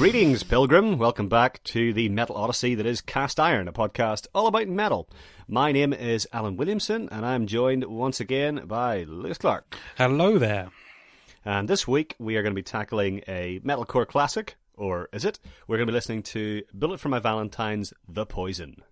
Greetings, Pilgrim. Welcome back to the Metal Odyssey that is Cast Iron, a podcast all about metal. My name is Alan Williamson, and I'm joined once again by Lewis Clark. Hello there. And this week we are going to be tackling a metalcore classic, or is it? We're going to be listening to Bullet For My Valentine's The Poison.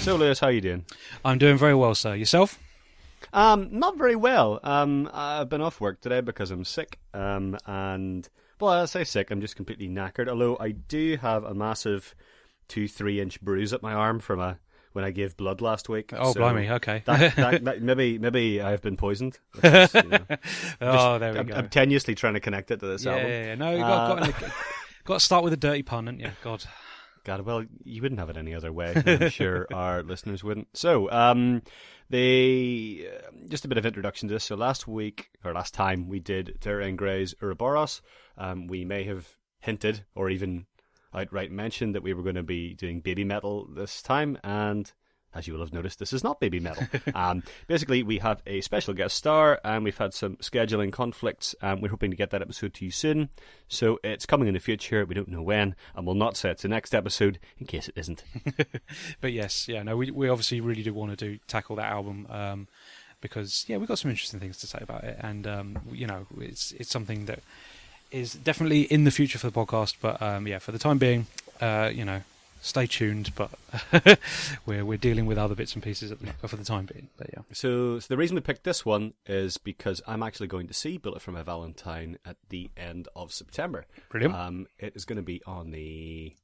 So, Lewis, how are you doing? I'm doing very well, sir. Yourself? Not very well. I've been off work today because I'm sick. And, well, I say sick, I'm just completely knackered. Although I do have a massive 2-3 inch bruise at my arm from when I gave blood last week. Oh, so blimey, okay. that maybe I've been poisoned. Is, oh, there we go. I'm tenuously trying to connect it to this album. Yeah. No, you got to start with a dirty pun, haven't you? God, well, you wouldn't have it any other way. I'm sure our listeners wouldn't. So, just a bit of introduction to this. So last time we did Terra and Grey's Ouroboros. We may have hinted or even outright mentioned that we were going to be doing baby metal this time, and as you will have noticed, this is not baby metal. Basically, we have a special guest star, and we've had some scheduling conflicts, and we're hoping to get that episode to you soon. So it's coming in the future. We don't know when, and we'll not say it's the next episode in case it isn't. But yes, we obviously really do want to tackle that album because we've got some interesting things to say about it, and it's something that is definitely in the future for the podcast. But for the time being, stay tuned, but we're dealing with other bits and pieces for the time being. But yeah. So the reason we picked this one is because I'm actually going to see Bullet For My Valentine at the end of September. Brilliant. It is going to be on the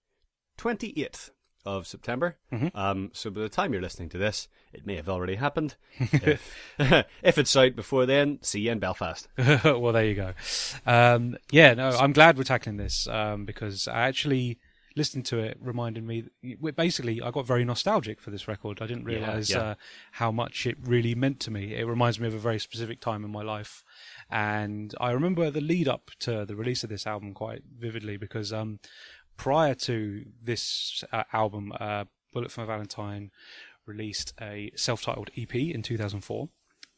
28th of September. Mm-hmm. So by the time you're listening to this, it may have already happened. if it's out before then, see you in Belfast. Well, there you go. I'm glad we're tackling this because I actually listening to it reminded me, basically, I got very nostalgic for this record. I didn't realise how much it really meant to me. It reminds me of a very specific time in my life. And I remember the lead up to the release of this album quite vividly because prior to this album, Bullet For My Valentine released a self-titled EP in 2004.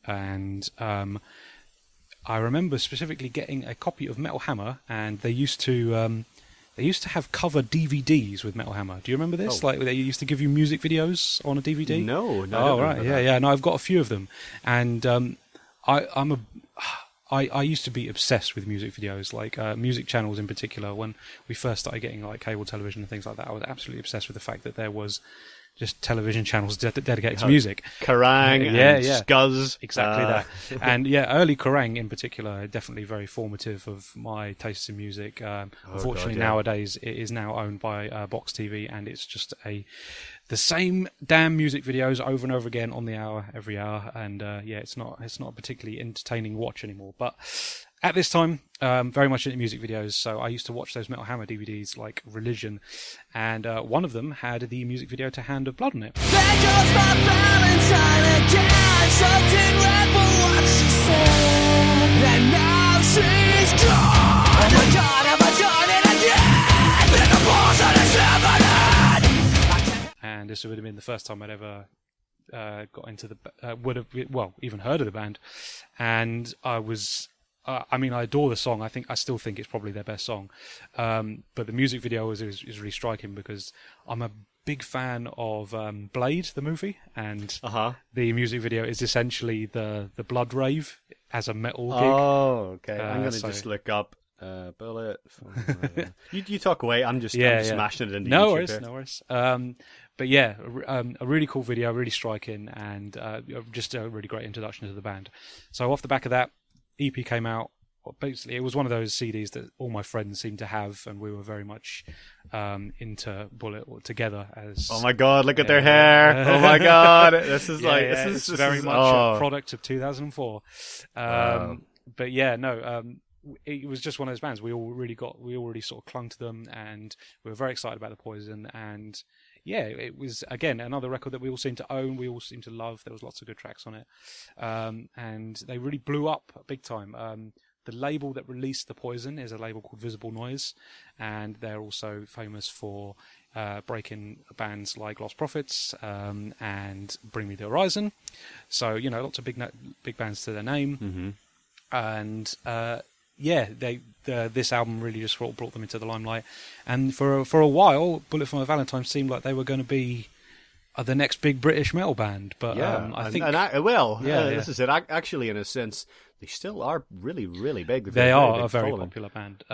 And I remember specifically getting a copy of Metal Hammer, and they used to have cover DVDs with Metal Hammer. Do you remember this? Oh. Like they used to give you music videos on a DVD? No. Oh, right. Yeah. No, I've got a few of them. And I used to be obsessed with music videos, like music channels in particular. When we first started getting like cable television and things like that, I was absolutely obsessed with the fact that there was just television channels dedicated to music. Kerrang! And Scuzz. Exactly that. And early Kerrang! In particular, definitely very formative of my tastes in music. Unfortunately, nowadays, it is now owned by Box TV, and it's just the same damn music videos over and over again on the hour, every hour. And it's not a particularly entertaining watch anymore. But at this time, very much into music videos, so I used to watch those Metal Hammer DVDs like religion, and one of them had the music video to Hand of Blood on it. There goes my Valentine again, soaked in red for what she said, and now she's gone. And I have done it again, with the balls on the and this would have been the first time I'd ever got into even heard of the band, and I was. I adore the song. I still think it's probably their best song. But the music video is really striking because I'm a big fan of Blade, the movie, and the music video is essentially the Blood Rave as a metal gig. Oh, okay. I'm going to just look up Bullet. You talk away. I'm just smashing it into YouTube. No worries. But a really cool video, really striking, and just a really great introduction to the band. So off the back of that, EP came out. Basically, it was one of those CDs that all my friends seemed to have, and we were very much into Bullet together. As oh my god, look at their hair! Oh my god, this is this is very much a product of 2004. But it was just one of those bands. We all really sort of clung to them, and we were very excited about The Poison. And it was, again, another record that we all seem to own, we all seem to love. There was lots of good tracks on it. And they really blew up big time. the label that released the Poison is a label called Visible Noise, and they're also famous for breaking bands like Lost Prophets and Bring Me the Horizon. So, lots of big bands to their name. Mm-hmm. And this album really just brought them into the limelight. And for a while, Bullet For My Valentine seemed like they were going to be the next big British metal band. But I think... This is it. Actually, in a sense, they still are really, really big. They are a very popular band.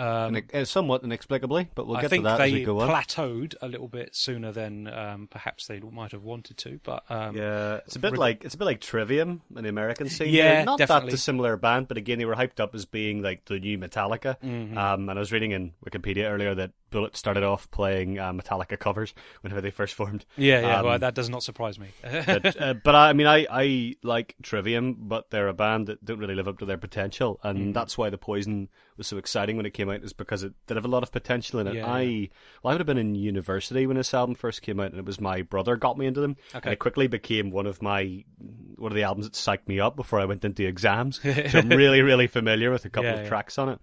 Somewhat inexplicably, but we'll get to that as we go on. I think they plateaued a little bit sooner than perhaps they might have wanted to. But it's a bit like Trivium in the American scene. Yeah, not definitely. that dissimilar band, but again, they were hyped up as being like the new Metallica. Mm-hmm. And I was reading in Wikipedia earlier that Bullet started off playing Metallica covers whenever they first formed. Well, that does not surprise me. but I like Trivium, but they're a band that don't really live up to their potential, and that's why the Poison was so exciting when it came out, is because it did have a lot of potential in it. I would have been in university when this album first came out, and it was my brother got me into them. Okay. And it quickly became one of the albums that psyched me up before I went into exams. So I'm really, really familiar with a couple of tracks on it.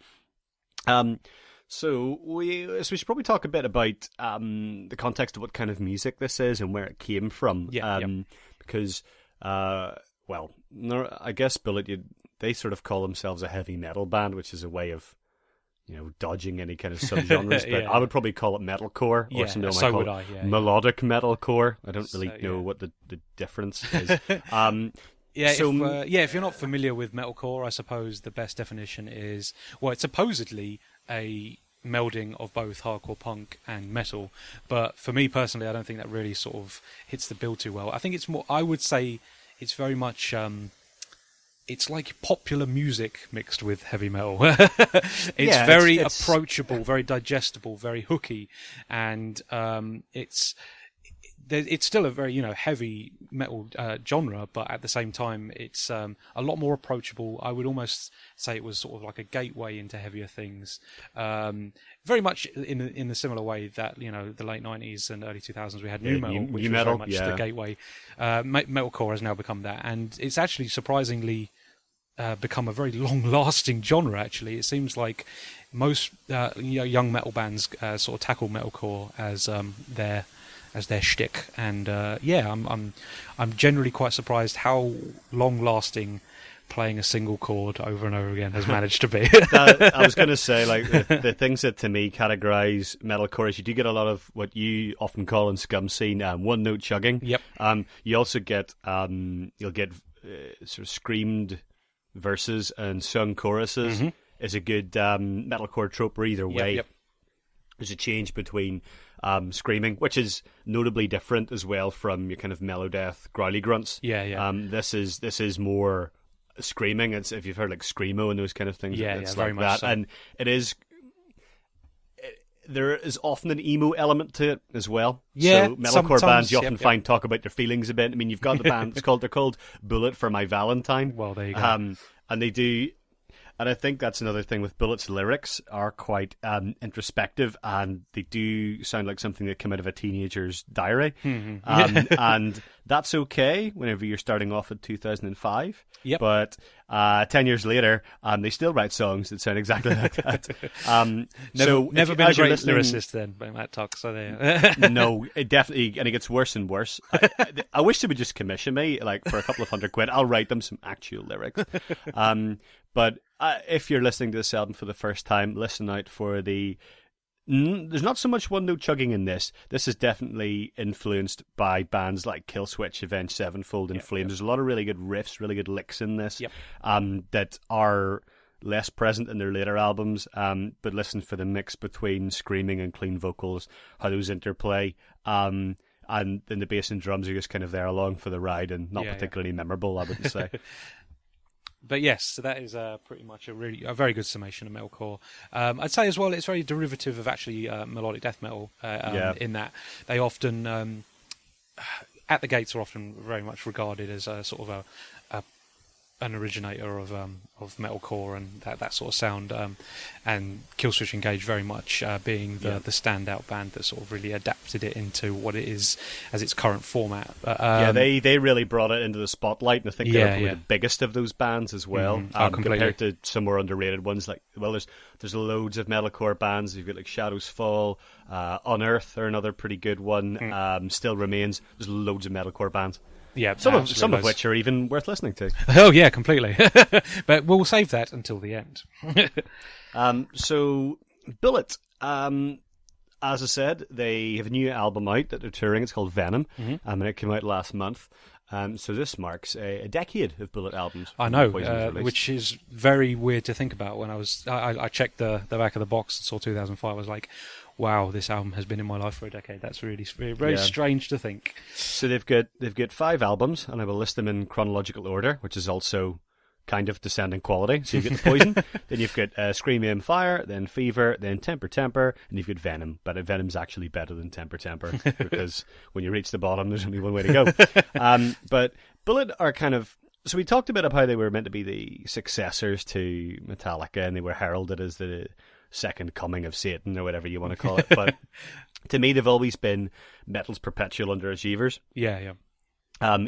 So we should probably talk a bit about the context of what kind of music this is and where it came from. Because, I guess Bullet, they sort of call themselves a heavy metal band, which is a way of, dodging any kind of subgenres. But I would probably call it metalcore, or something like that. Melodic metalcore. I don't really know what the difference is. If you're not familiar with metalcore, I suppose the best definition is, it's supposedly a melding of both hardcore punk and metal, but for me personally, I don't think that really sort of hits the bill too well. I think I would say it's very much it's like popular music mixed with heavy metal. It's very approachable, very digestible, very hooky, and it's still a very heavy metal genre, but at the same time it's a lot more approachable. I would almost say it was sort of like a gateway into heavier things, very much in the similar way that the late 90s and early 2000s we had new metal, which was very much the gateway. Metalcore has now become that, and it's actually surprisingly become a very long-lasting genre. Actually, it seems like most young metal bands sort of tackle metalcore as their shtick, and I'm generally quite surprised how long-lasting playing a single chord over and over again has managed to be. I was going to say, the things that to me categorize metalcore is you do get a lot of what you often call in scum scene one-note chugging. Yep. You also get you'll get sort of screamed verses and sung choruses. Mm-hmm. Is a good metalcore trope, or either way. Yep. There's a change between screaming, which is notably different as well from your kind of melodeath growly grunts. This is more screaming. It's, if you've heard like screamo and those kind of things, it's very like much that. so. And there is often an emo element to it as well. So metalcore bands you often find talk about their feelings a bit. I mean, you've got the band they're called Bullet For My Valentine. Well, there you go. And they do. And I think that's another thing with Bullet's lyrics are quite introspective, and they do sound like something that came out of a teenager's diary. Mm-hmm. And that's okay whenever you're starting off at 2005. Yep. But 10 years later, they still write songs that sound exactly like that. Never been a great lyricist then, by Matt Tuck. So there. No, it definitely, and it gets worse and worse. I wish they would just commission me, like for a couple of £100. I'll write them some actual lyrics. But if you're listening to this album for the first time, listen out for there's not so much one-note chugging in this. This is definitely influenced by bands like Killswitch, Avenged Sevenfold, and Flames. There's a lot of really good riffs, really good licks in this that are less present in their later albums. But listen for the mix between screaming and clean vocals, how those interplay. And then the bass and drums are just kind of there along for the ride and not particularly memorable, I wouldn't say. But yes, so that is pretty much a very good summation of metalcore. I'd say as well, it's very derivative of actually melodic death metal. In that they often, at the gates, are often very much regarded as a sort of an originator of metalcore and that sort of sound. And Killswitch Engage very much being the standout band that sort of really adapted it into what it is as its current format. They really brought it into the spotlight, and I think they're probably the biggest of those bands as well, compared to some more underrated ones. Like, well, there's loads of metalcore bands. You've got like Shadows Fall, Unearth are another pretty good one. Still Remains. There's loads of metalcore bands. Yeah, some of which are even worth listening to. Oh yeah, completely. But we'll save that until the end. So Bullet, as I said, they have a new album out that they're touring. It's called Venom, and it came out last month. So this marks a decade of Bullet albums. I know, which is very weird to think about. When I checked the back of the box and saw 2005, I was like, wow, this album has been in my life for a decade. That's really very strange to think. So they've got 5 albums, and I will list them in chronological order, which is also kind of descending quality. So you've got The Poison, then you've got Scream Aim Fire, then Fever, then Temper Temper, and you've got Venom. But Venom's actually better than Temper Temper, because when you reach the bottom, there's only one way to go. But Bullet are kind of... So we talked a bit about how they were meant to be the successors to Metallica, and they were heralded as the second coming of Satan, or whatever you want to call it. But to me, they've always been metal's perpetual underachievers. Yeah.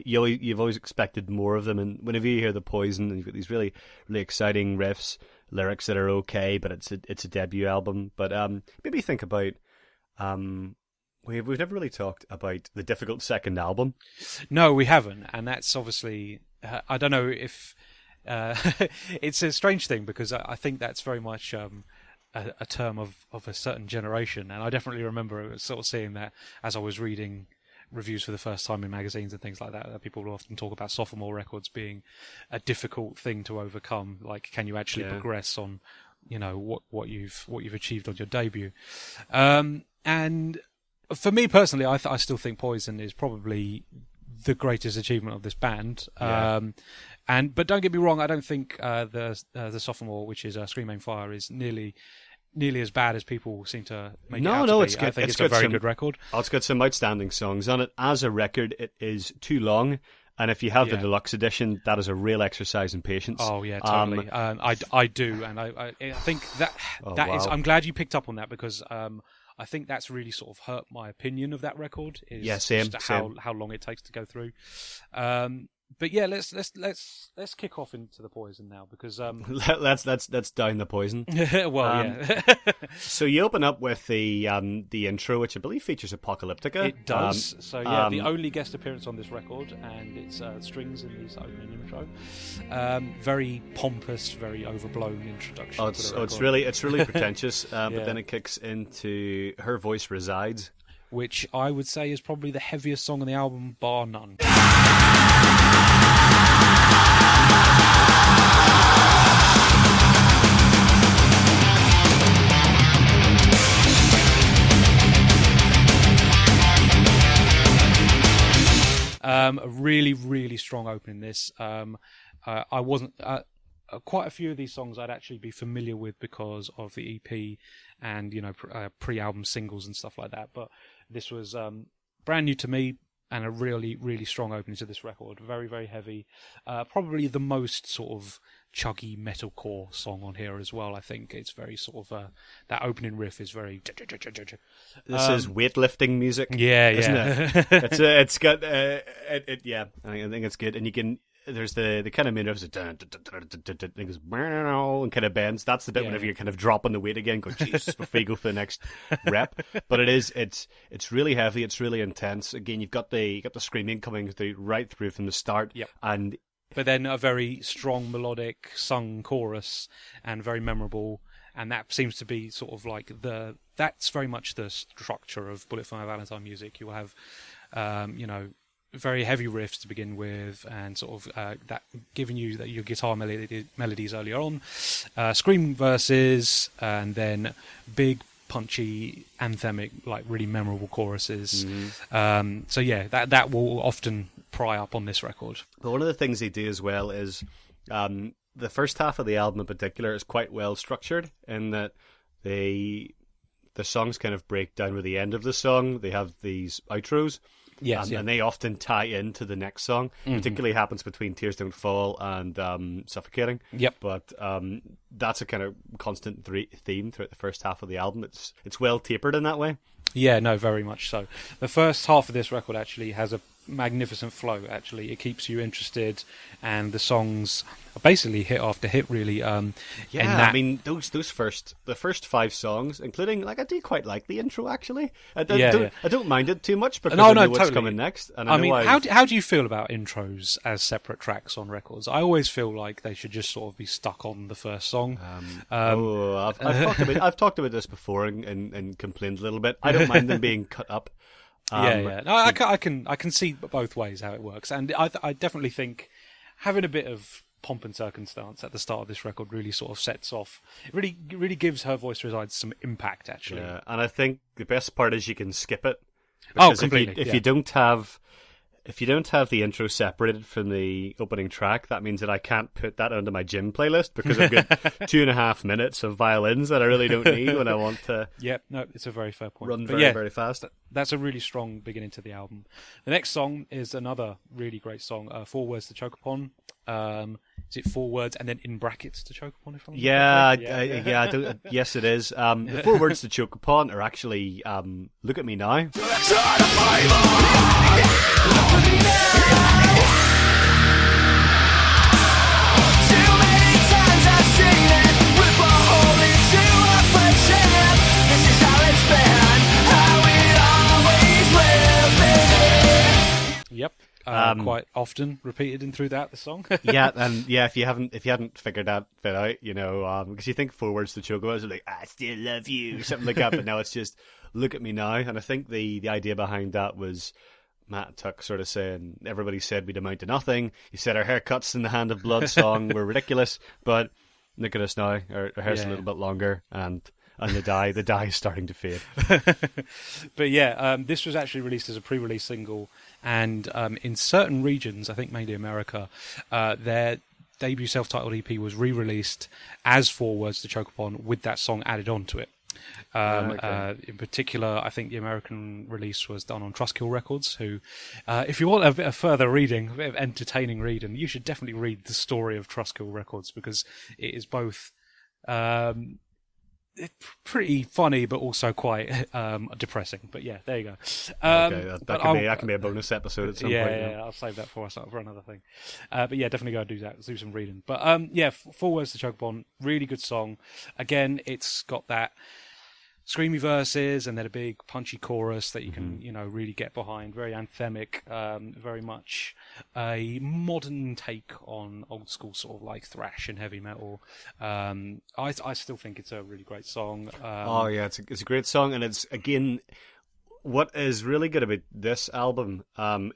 You've always expected more of them, and whenever you hear The Poison, and you've got these really, really exciting riffs, lyrics that are okay, but it's a debut album. But maybe think about we've never really talked about the difficult second album. No, we haven't, and that's obviously I don't know if it's a strange thing, because I think that's very much a term of a certain generation, and I definitely remember sort of seeing that as I was reading reviews for the first time in magazines and things like that. People will often talk about sophomore records being a difficult thing to overcome. Like, can you actually progress on, what you've achieved on your debut? And for me personally, I still think Poison is probably the greatest achievement of this band. But don't get me wrong, I don't think the sophomore, which is Scream Aim Fire, is nearly as bad as people seem to make it out to be. It's good. I think it's a very good record. It's got some outstanding songs on it. As a record, it is too long, and if you have the deluxe edition, that is a real exercise in patience. Oh yeah, totally. I do, and I think that is. I'm glad you picked up on that, because I think that's really sort of hurt my opinion of that record. Same. How long it takes to go through. But yeah, let's kick off into The Poison now, because let's down The Poison. So you open up with the intro, which I believe features Apocalyptica. It does. The only guest appearance on this record, and it's strings in this opening intro. Very pompous, very overblown introduction. It's really pretentious. But then it kicks into Her Voice Resides, which I would say is probably the heaviest song on the album, bar none. A really, really strong opening this. I wasn't... quite a few of these songs I'd actually be familiar with because of the EP and, pre-album singles and stuff like that. But this was brand new to me, and a really, really strong opening to this record. Very, very heavy. Probably the most sort of chuggy metalcore song on here as well. I think it's very sort of that opening riff is very. This is weightlifting music. Yeah, isn't it? It's got yeah. I think it's good, and you can. There's the kind of main riff, it goes and kind of bends. That's the bit whenever you're kind of dropping the weight again, go Jesus before you go for the next rep. But it's really heavy. It's really intense. Again, you've got the screaming coming through right through from the start, but then a very strong melodic sung chorus and very memorable. And that seems to be sort of like that's very much the structure of Bullet For My Valentine music. You will have, very heavy riffs to begin with, and sort of that giving you your guitar melodies earlier on, scream verses, and then big punchy anthemic, like really memorable choruses. That will often pry up on this record. But one of the things they do as well is the first half of the album in particular is quite well structured, in that the songs kind of break down with the end of the song. They have these outros. Yes, and they often tie into the next song. Particularly happens between Tears Don't Fall and Suffocating. Yep. But that's a kind of constant theme throughout the first half of the album. It's well tapered in that way. Yeah, no, very much so. The first half of this record actually has a magnificent flow. Actually, it keeps you interested, and the songs are basically hit after hit. Really, I mean the first 5 songs, including I do quite like the intro. Actually, I don't mind it too much because I know what's coming next. And I mean, how do you feel about intros as separate tracks on records? I always feel like they should just sort of be stuck on the first song. I've talked about this before and complained a little bit. I don't mind them being cut up. No, I can see both ways how it works, and I definitely think having a bit of pomp and circumstance at the start of this record really sort of sets off. It really gives Her Voice Resides some impact, actually. Yeah, and I think the best part is you can skip it. Completely. If you don't have the intro separated from the opening track, that means that I can't put that onto my gym playlist because I've got 2.5 minutes of violins that I really don't need when I want to. Yep, no, it's a very fair point. Run very fast. That's a really strong beginning to the album. The next song is another really great song, 4 Words to Choke Upon. Is it 4 words and then in brackets to choke upon? Yes, it is. The 4 words to choke upon are actually "Look at Me Now." Yep. Quite often repeated in throughout the song. If you hadn't figured that bit out, because you think 4 words to choke about, it's like "I still love you," something like that, but now it's just "Look at me now." And I think the idea behind that was Matt Tuck sort of saying, everybody said we'd amount to nothing. He said our haircuts in the Hand of Blood song were ridiculous, but look at us now. Our hair's a little bit longer, and the dye is starting to fade. But this was actually released as a pre-release single, and in certain regions, I think mainly America, their debut self-titled EP was re-released as 4 Words to Choke Upon with that song added onto it. In particular, I think the American release was done on Trustkill Records, who, if you want a bit of further reading, a bit of entertaining reading, you should definitely read the story of Trustkill Records, because it is both pretty funny but also quite depressing. But yeah, there you go. That can be a bonus episode at some point. Yeah, I'll save that for another thing. But yeah, definitely go do that. Do some reading. But 4 Words to Choke Upon, really good song. Again, it's got that screamy verses and then a big punchy chorus that you can really get behind. Very anthemic, very much a modern take on old school sort of like thrash and heavy metal. I still think it's a really great song. It's a great song, and it's, again, what is really good about this album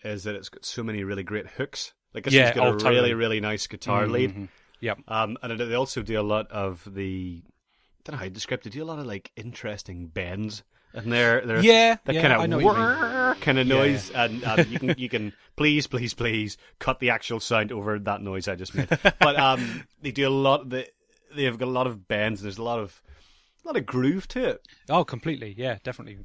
is that it's got so many really great hooks. Like, it's got a really, really nice guitar lead. Yep. And they also do a lot of the, I don't know how to describe it, they do a lot of like interesting bends. And they're kind of noise, and you can please cut the actual sound over that noise I just made. But they do a lot. They've got a lot of bends. And there's a lot of groove to it. Oh, completely. Yeah, definitely.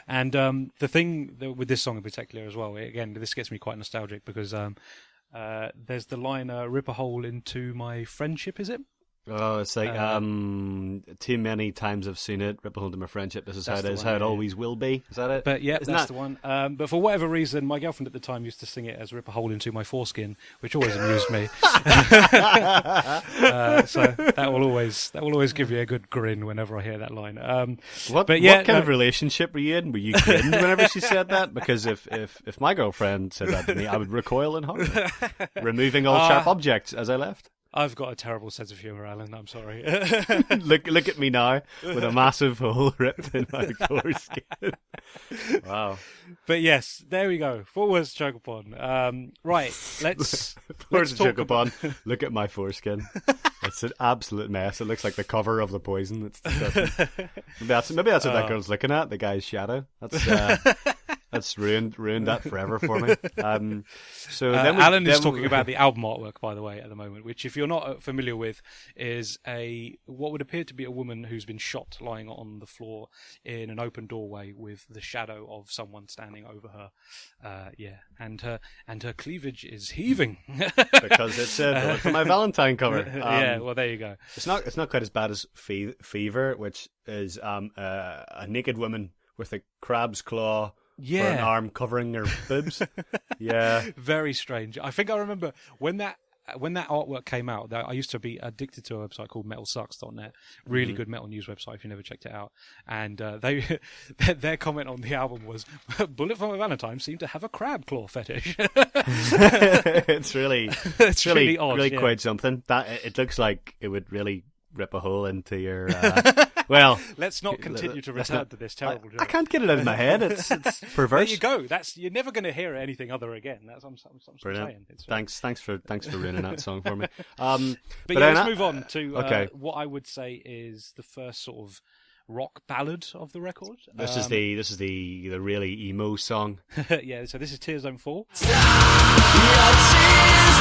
And the thing with this song in particular as well, again, this gets me quite nostalgic because there's the line "Rip a hole into my friendship." Is it? Oh, it's like too many times I've seen it. Rip a hole into my friendship. This is how it is, how it always will be. Is that it? But yeah, that's the one. But for whatever reason, my girlfriend at the time used to sing it as "Rip a hole into my foreskin," which always amused me. So that will always give you a good grin whenever I hear that line. What kind of relationship were you in? Were you grinned whenever she said that? Because if my girlfriend said that to me, I would recoil in horror, removing all sharp objects as I left. I've got a terrible sense of humour, Alan. I'm sorry. Look at me now with a massive hole ripped in my foreskin. Wow. But yes, there we go. 4 words to choke upon. Right, let's to choke upon. Look at my foreskin. It's an absolute mess. It looks like the cover of The Poison. It's disgusting. Maybe that's what that girl's looking at. The guy's shadow. That's. That's ruined that forever for me. So then Alan is talking about the album artwork, by the way, at the moment, which, if you're not familiar with, is what would appear to be a woman who's been shot lying on the floor in an open doorway with the shadow of someone standing over her. And her cleavage is heaving because it's a Bullet For My Valentine cover. Yeah, well, there you go. It's not quite as bad as Fever, which is a naked woman with a crab's claw for an arm covering her boobs. Yeah, very strange. I think I remember when that artwork came out. I used to be addicted to a website called metalsucks.net. Really good metal news website if you never checked it out. And their comment on the album was, "Bullet For My Valentine seemed to have a crab claw fetish." It's really odd. Really, yeah. quite something. That it looks like it would really rip a hole into your. Well, let's not continue to return to this terrible joke. I can't get it out of my head. It's perverse. There you go. You're never going to hear anything other again. That's what I'm saying. Thanks for ruining that song for me. But let's move on to what I would say is the first sort of rock ballad of the record. This is the really emo song. Yeah. So this is Tears Don't Fall. Your tears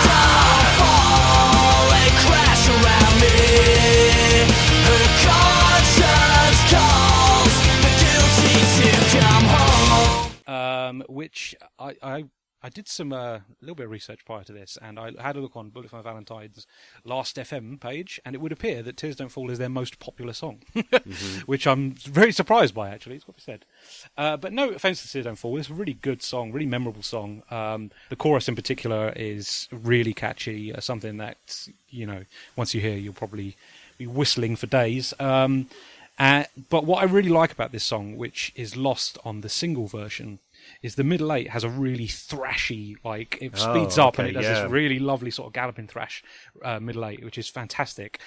don't fall, they crash around me. Her conscience calls the guilty to come home. Which I did some little bit of research prior to this, and I had a look on Bullet For My Valentine's Last FM page, and it would appear that Tears Don't Fall is their most popular song, which I'm very surprised by, actually. It's what we said. But no offence to Tears Don't Fall, it's a really good song, really memorable song. The chorus in particular is really catchy, something that, once you hear, you'll probably be whistling for days. But what I really like about this song, which is lost on the single version, is the middle eight has a really thrashy, it speeds up and it does this really lovely sort of galloping thrash middle eight, which is fantastic.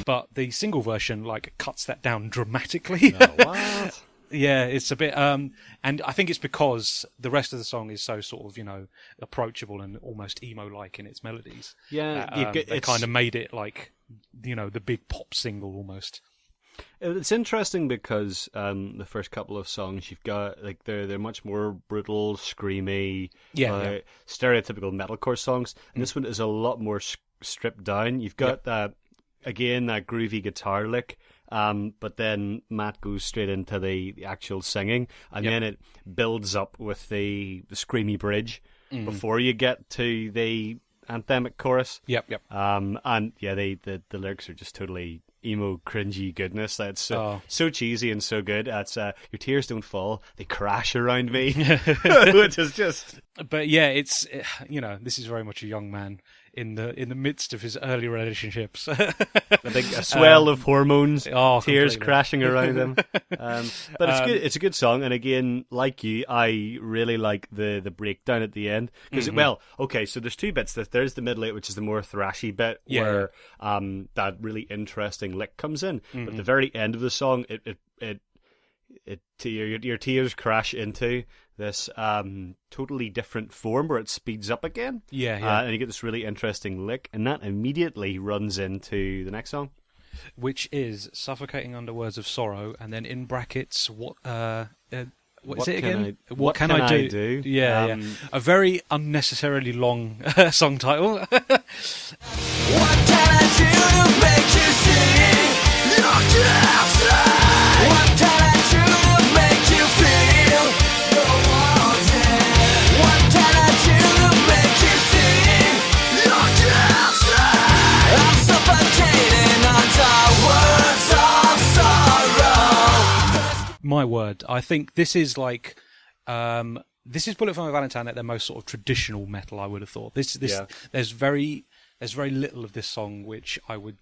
But the single version cuts that down dramatically. Oh, what? Yeah, it's a bit, and I think it's because the rest of the song is so sort of, approachable and almost emo-like in its melodies. Yeah, they kind of made it the big pop single almost. It's interesting because the first couple of songs you've got they're much more brutal, screamy, stereotypical metalcore songs, and this one is a lot more stripped down. You've got that groovy guitar lick. But then Matt goes straight into the actual singing, and then it builds up with the screamy bridge before you get to the anthemic chorus. Yep. The lyrics are just totally emo, cringy goodness. That's so cheesy and so good. That's your tears don't fall; they crash around me, which is just. But yeah, it's this is very much a young man in the midst of his early relationships. A swell of hormones, tears completely. crashing around him. But it's good. It's a good song, and again, like you, I really like the breakdown at the end because so there's two bits. There's the middle eight, which is the more thrashy bit, where that really interesting lick comes in. But at the very end of the song, your tears crash into this totally different form where it speeds up again. And you get this really interesting lick, and that immediately runs into the next song, which is Suffocating Under Words of Sorrow, and then in brackets, what is it again? What can I do? Yeah. A very unnecessarily long song title. What can I do to make you see your guilty? What can I do to make you feel you're wanted? What can I do to make you see you're guilty? I'm suffocating under words of sorrow. My word, I think this is this is Bullet For My Valentine at their most sort of traditional metal. I would have thought there's very little of this song which I would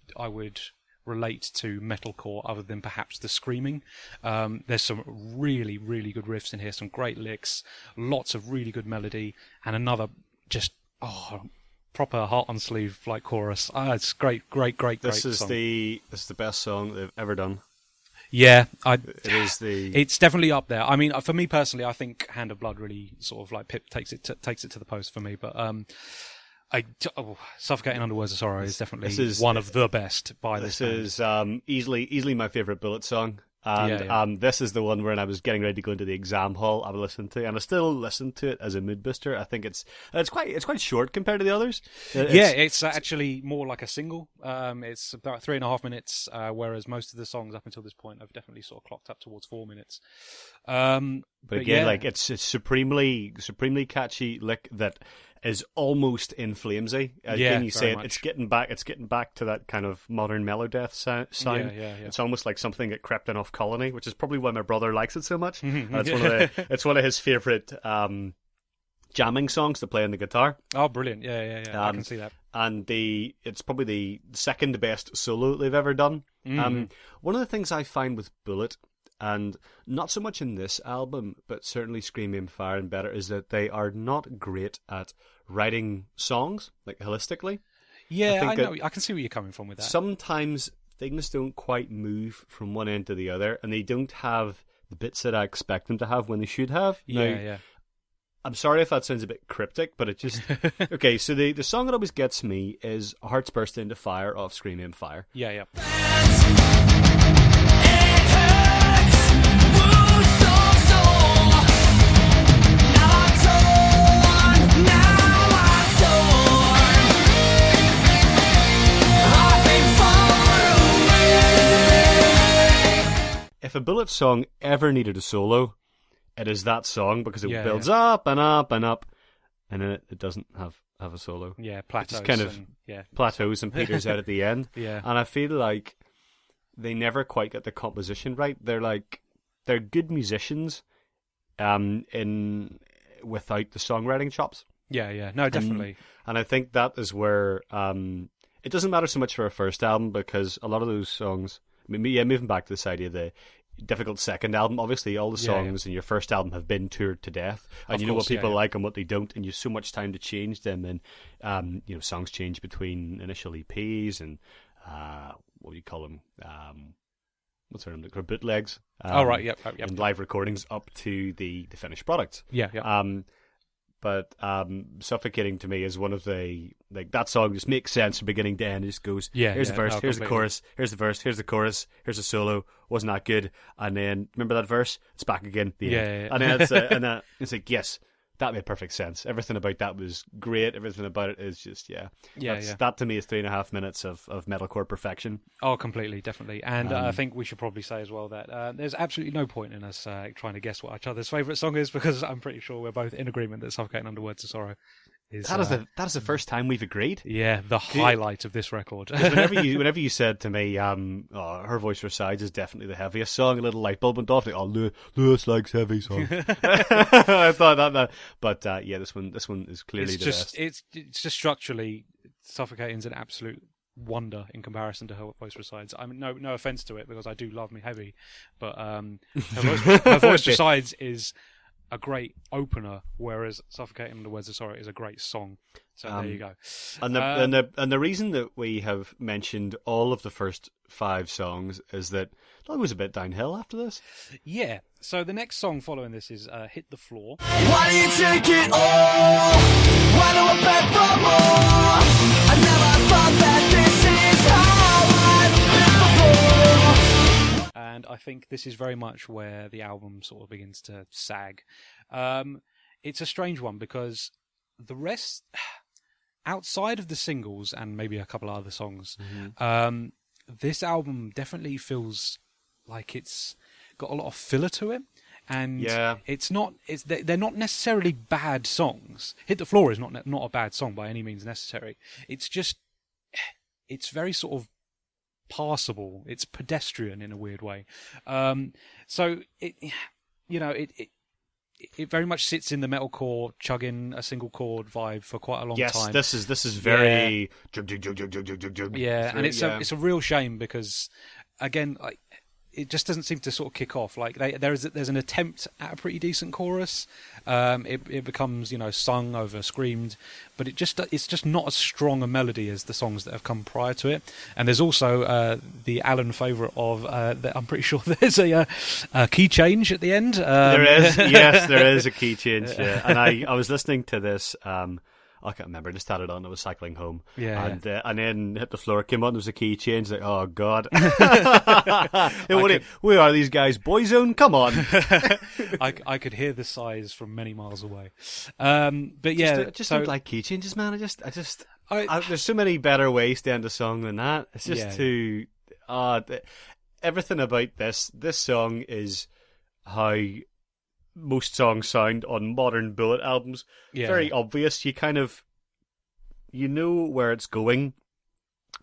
relate to metalcore other than perhaps the screaming. There's some really, really good riffs in here, some great licks, lots of really good melody, and another just proper heart on sleeve chorus. It's great This is song. the best song they've ever done. Yeah, it's definitely up there. I mean, for me personally, I think Hand of Blood really sort of like takes it to the post for me. But Suffocating Under Words of Sorrow is definitely one of the best by this band. This is easily my favourite Bullet song. And this is the one when I was getting ready to go into the exam hall, I would listen to, and I still listen to it as a mood booster. I think it's quite short compared to the others. It's actually more like a single. It's about 3.5 minutes, whereas most of the songs up until this point have definitely sort of clocked up towards 4 minutes. But again, like it's supremely catchy lick that is almost in flamesy. Again, you say it's getting back to that kind of modern melodeath sound. Yeah. It's almost like something that crept in off Colony, which is probably why my brother likes it so much. It's one of his favourite jamming songs to play on the guitar. Oh, brilliant! Yeah. I can see that. And it's probably the second best solo they've ever done. One of the things I find with Bullet, and not so much in this album, but certainly Scream, Aim, Fire and Better, is that they are not great at writing songs, like holistically. Yeah, I know. I can see where you're coming from with that. Sometimes things don't quite move from one end to the other, and they don't have the bits that I expect them to have when they should have. Yeah. I'm sorry if that sounds a bit cryptic, but it just... Okay, so the song that always gets me is Hearts Burst Into Fire off Scream, Aim, Fire. Yeah. If a Bullet song ever needed a solo, it is that song, because it builds up and up and up, and then it doesn't have a solo. Yeah, plateaus. It's kind of plateaus and peters out at the end. Yeah. And I feel like they never quite get the composition right. They're good musicians, without the songwriting chops. Yeah. No, definitely. And I think that is where it doesn't matter so much for a first album, because a lot of those songs. I mean, moving back to this idea of the difficult second album, obviously all the songs in your first album have been toured to death, and you know what people like and what they don't, and you have so much time to change them, and songs change between initial EPs and what do you call them? What's their name? Bootlegs. Yep. And live recordings up to the finished product. Yeah. But Suffocating to me is one of the, like, that song just makes sense from beginning to end. It just goes, here's the verse, here's the chorus, here's the verse, here's the chorus, here's the solo, wasn't that good? And then, remember that verse? It's back again, the end. And then it's like, yes, that made perfect sense. Everything about that was great. Everything about it is just, that to me is 3.5 minutes of metalcore perfection. Oh, completely, definitely. And I think we should probably say as well that there's absolutely no point in us trying to guess what each other's favourite song is, because I'm pretty sure we're both in agreement that Suffocating Under Words of Sorrow is... That is the first time we've agreed. Yeah, the highlight of this record. whenever you said to me, Her Voice Resides is definitely the heaviest song, a little light bulb went off, like, Lewis likes heavy songs. I thought that. But this one is clearly the best. It's just structurally, Suffocating's an absolute wonder in comparison to Her Voice Resides. I mean, no offense to it, because I do love me heavy, but Her Voice Resides is a great opener, whereas Suffocating Under Words of Sorrow is a great song. So there you go. And the reason that we have mentioned all of the first 5 songs is that it was a bit downhill after this. Yeah. So the next song following this is Hit the Floor. Why do you take it all? Why do I beg for more? I never thought that this is how I've lived before. And I think this is very much where the album sort of begins to sag. It's a strange one, because the rest, outside of the singles and maybe a couple of other songs, this album definitely feels like it's got a lot of filler to it. And they're not necessarily bad songs. Hit the Floor is not a bad song by any means necessary. It's just, it's very sort of passable. It's pedestrian in a weird way. So it very much sits in the metalcore chugging a single chord vibe for quite a long time. Yes, this is very and it's a real shame, because again, like, it just doesn't seem to sort of kick off. Like there's an attempt at a pretty decent chorus. It becomes, you know, sung over, screamed, but it's just not as strong a melody as the songs that have come prior to it. And there's also the Alan favourite of I'm pretty sure there's a key change at the end. There is, yes, there is a key change. Yeah. And I was listening to this. I can't remember. I just had it on. I was cycling home, and then hit the floor. Came on. There was a key change. Like, oh god, where are these guys? Boyzone, come on! I could hear the sighs from many miles away. But yeah, just don't like key changes, man. There's so many better ways to end a song than that. It's just too. Everything about this song is how most songs sound on modern Bullet albums. Very obvious. You kind of, you know where it's going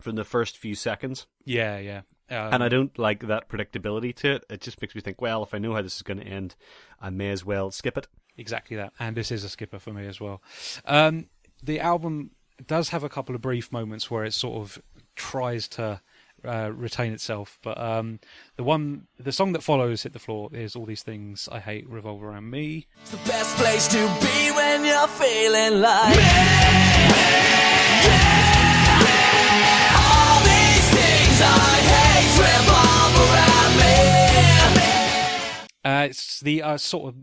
from the first few seconds. And I don't like that predictability to it. It just makes me think, well, if I know how this is going to end, I may as well skip it. Exactly that. And this is a skipper for me as well. The album does have a couple of brief moments where it sort of tries to retain itself, but the song that follows, Hit the Floor, is All These Things I Hate Revolve Around Me. It's the best place to be when you're feeling like me. Yeah. All these things I hate revolve around me.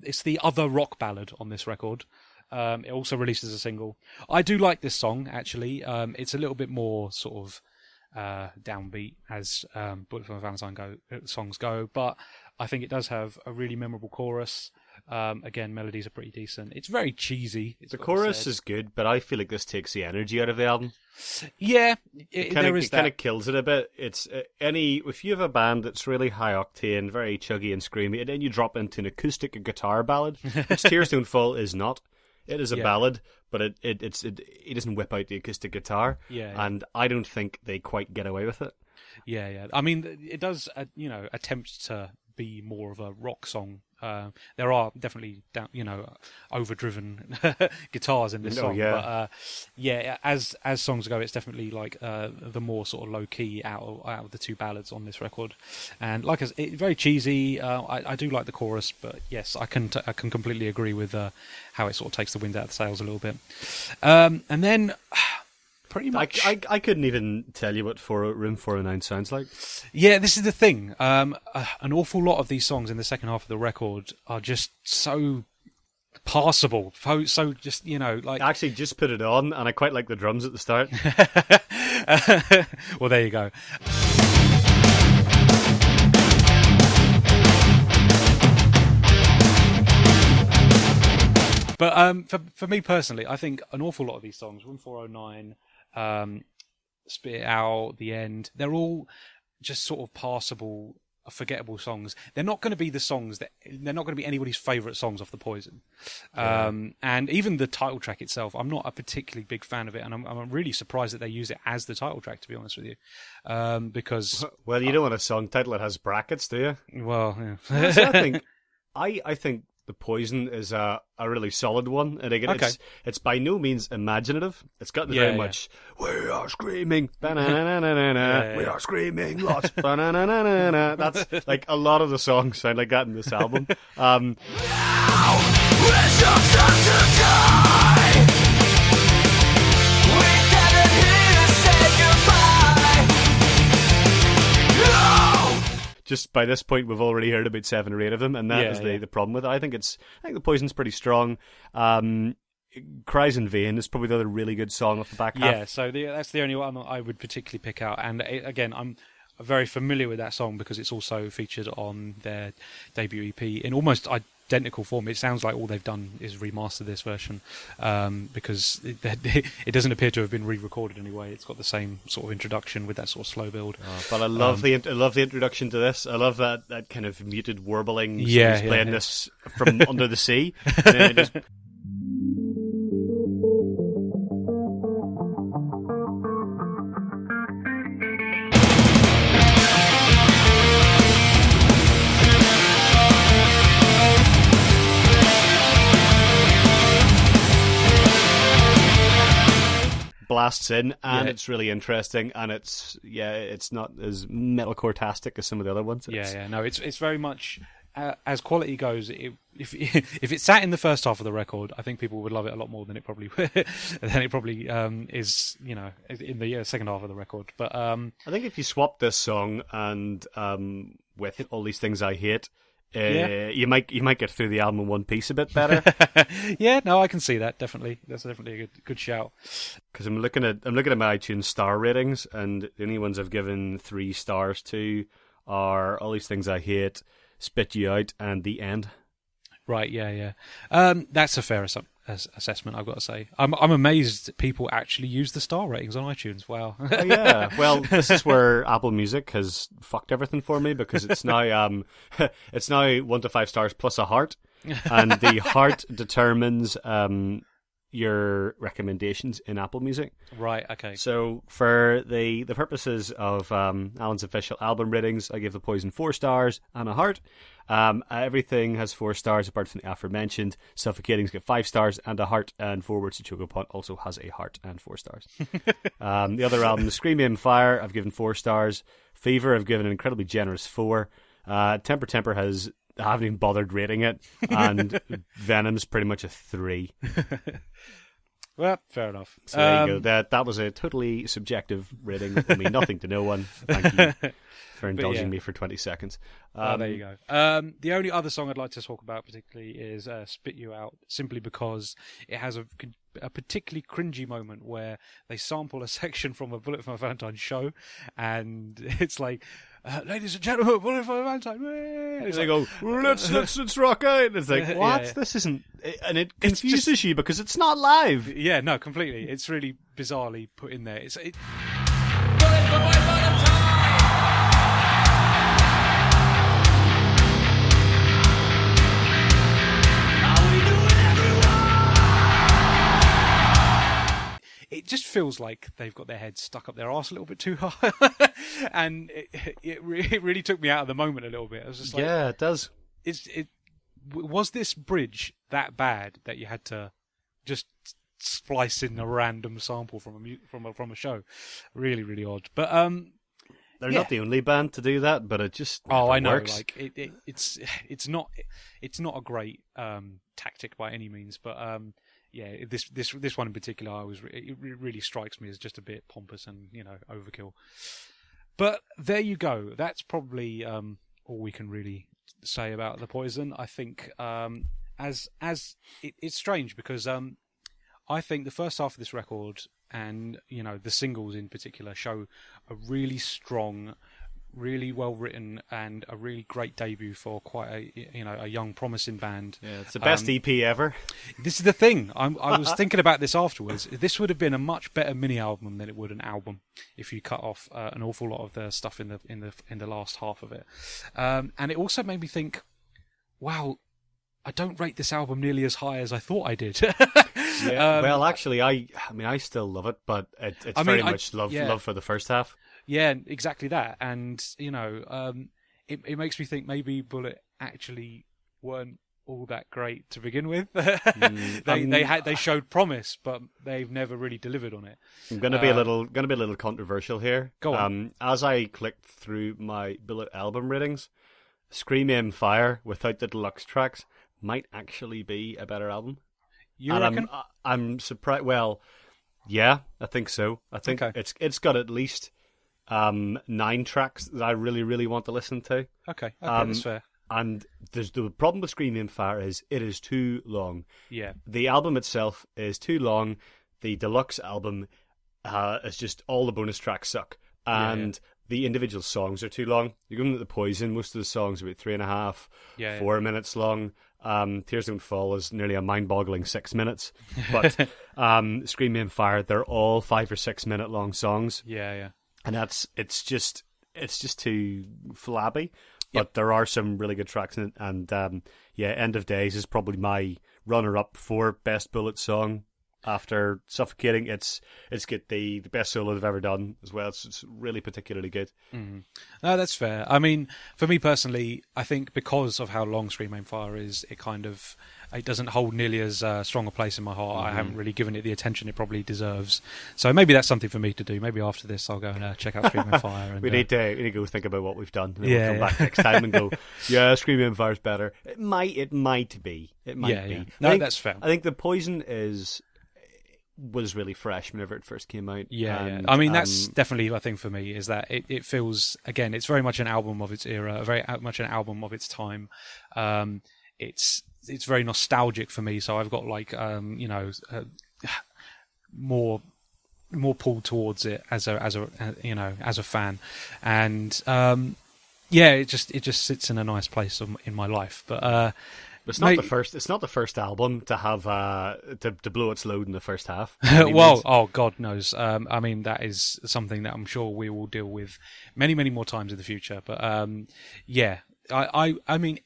It's the other rock ballad on this record. It also released as a single. I do like this song, actually. It's a little bit more sort of downbeat as Bullet For My Valentine songs go, but I think it does have a really memorable chorus. Again, melodies are pretty decent. It's very cheesy. The chorus is good, but I feel like this takes the energy out of the album. Yeah, it kind of kills it a bit. It's if you have a band that's really high octane, very chuggy and screamy, and then you drop into an acoustic guitar ballad, which Tears Don't Fall is not. It is a ballad, but it doesn't whip out the acoustic guitar, and I don't think they quite get away with it. Yeah. I mean, it does, attempt to be more of a rock song. There are definitely, overdriven guitars in this song, but as songs go, it's definitely like the more sort of low key out of the two ballads on this record. And like it's very cheesy. I do like the chorus, but yes, I can completely agree with how it sort of takes the wind out of the sails a little bit. And then pretty much, I couldn't even tell you what Room 409 sounds like. Yeah, this is the thing. An awful lot of these songs in the second half of the record are just so passable. So just, like... I actually just put it on, and I quite like the drums at the start. Well, there you go. But for me personally, I think an awful lot of these songs, Room 409, Spit It Out, The End, they're all just sort of passable, forgettable songs. They're not going to be they're not going to be anybody's favourite songs off the Poison. And even the title track itself, I'm not a particularly big fan of it, and I'm really surprised that they use it as the title track, to be honest with you. Because... Well, you don't want a song title that has brackets, do you? Well, yeah. I think The Poison is a really solid one, and again, it's by no means imaginative. It's got very much "We are screaming, we are screaming lots." That's like a lot of the songs sound like that in this album. Just by this point, we've already heard about 7 or 8 of them, and that is the problem with it. I think The Poison's pretty strong. Cries in Vain is probably the other really good song off the back half. Yeah, so that's the only one I would particularly pick out. And again, I'm very familiar with that song because it's also featured on their debut EP in almost identical form. It sounds like all they've done is remaster this version because it doesn't appear to have been re-recorded anyway. It's got the same sort of introduction with that sort of slow build. But I love the introduction to this. I love that kind of muted warbling. He's playing this from under the sea. And then it just... blasts in, and it's really interesting, and it's not as metalcore-tastic as some of the other ones. No, it's very much as quality goes. If it sat in the first half of the record, I think people would love it a lot more than it probably is, in the second half of the record. But I think if you swap this song and with All These Things I Hate, you might get through the album in one piece a bit better. Yeah, no, I can see that. Definitely, that's definitely a good shout. Because I'm looking at my iTunes star ratings, and the only ones I've given 3 stars to are All These Things I Hate, Spit You Out, and The End. Right, yeah. That's a fair assessment, I've got to say. I'm amazed that people actually use the star ratings on iTunes. Wow. Oh, yeah. Well, this is where Apple Music has fucked everything for me, because it's now 1 to 5 stars plus a heart, and the heart determines your recommendations in Apple Music. Right, okay. So for the purposes of Alan's official album ratings, I give The Poison 4 stars and a heart. Everything has 4 stars apart from the aforementioned. Suffocating's got 5 stars and a heart, and Forwards to Chocopont also has a heart and 4 stars. The other album, Scream Aim Fire, I've given 4 stars. Fever, I've given an incredibly generous 4. Temper I haven't even bothered rating it, and Venom's pretty much a 3. Well, fair enough. So there you go. That was a totally subjective rating that will mean nothing to no one. Thank you for indulging me for 20 seconds. There you go. The only other song I'd like to talk about particularly is Spit You Out, simply because it has a particularly cringy moment where they sample a section from a Bullet For My Valentine show, and it's like, ladies and gentlemen, Bullet For My Valentine. And they go, let's rock out. And it's like, what? Yeah. This isn't... And it confuses you because it's not live. Yeah, no, completely. It's really bizarrely put in there. Bullet For My Valentine! It just feels like they've got their heads stuck up their arse a little bit too hard, and it really took me out of the moment a little bit. I was just like, yeah, it does. Was this bridge that bad that you had to just splice in a random sample from a show? Really, really odd. But they're not the only band to do that, but it just I know. works. Like it's not a great tactic by any means, but yeah, this one in particular, it really strikes me as just a bit pompous and overkill. But there you go. That's probably all we can really say about The Poison. I think it's strange because I think the first half of this record and the singles in particular show a really strong, really well written and a really great debut for quite a young promising band. Yeah, it's the best EP ever. This is the thing. I was thinking about this afterwards. This would have been a much better mini album than it would an album if you cut off an awful lot of the stuff in the last half of it. And it also made me think, wow, I don't rate this album nearly as high as I thought I did. Yeah, well, actually, I still love it, but it's very much love for the first half. Yeah, exactly that. And, it makes me think maybe Bullet actually weren't all that great to begin with. They showed promise, but they've never really delivered on it. I'm going to be a little controversial here. Go on. As I clicked through my Bullet album ratings, Scream Aim Fire without the deluxe tracks might actually be a better album. You reckon? I'm surprised. Well, yeah, I think so. I think it's got at least 9 tracks that I really, really want to listen to. Okay, that's fair. And the problem with Scream Aim Fire is it is too long. Yeah. The album itself is too long. The deluxe album is just all the bonus tracks suck. And the individual songs are too long. You're going to The Poison, most of the songs are about 3.5, 4 minutes long. Tears Don't Fall is nearly a mind-boggling 6 minutes. But Scream Aim Fire, they're all 5 or 6 minute long songs. Yeah. And it's just too flabby. But there are some really good tracks in it. And End of Days is probably my runner-up for best Bullet song. After Suffocating, it's got the best solo they've ever done as well. It's really particularly good. Mm-hmm. No, that's fair. I mean, for me personally, I think because of how long Scream Aim Fire is, it kind of it doesn't hold nearly as strong a place in my heart. I haven't really given it the attention it probably deserves. So maybe that's something for me to do. Maybe after this, I'll go and check out Screaming Fire. And, we need to go think about what we've done. And we'll come back next time and go, yeah, Screaming Fire's better. It might be. Yeah. No, that's fair. I think the Poison was really fresh whenever it first came out. Yeah. I mean, that's definitely a thing for me, is that it feels, again, it's very much an album of its era, very much an album of its time. It's very nostalgic for me, so I've got like more pulled towards it as a fan, and it just sits in a nice place in my life. But it's not the first. It's not the first album to have to blow its load in the first half. Well, God knows. I mean, that is something that I'm sure we will deal with many, many more times in the future. But I mean,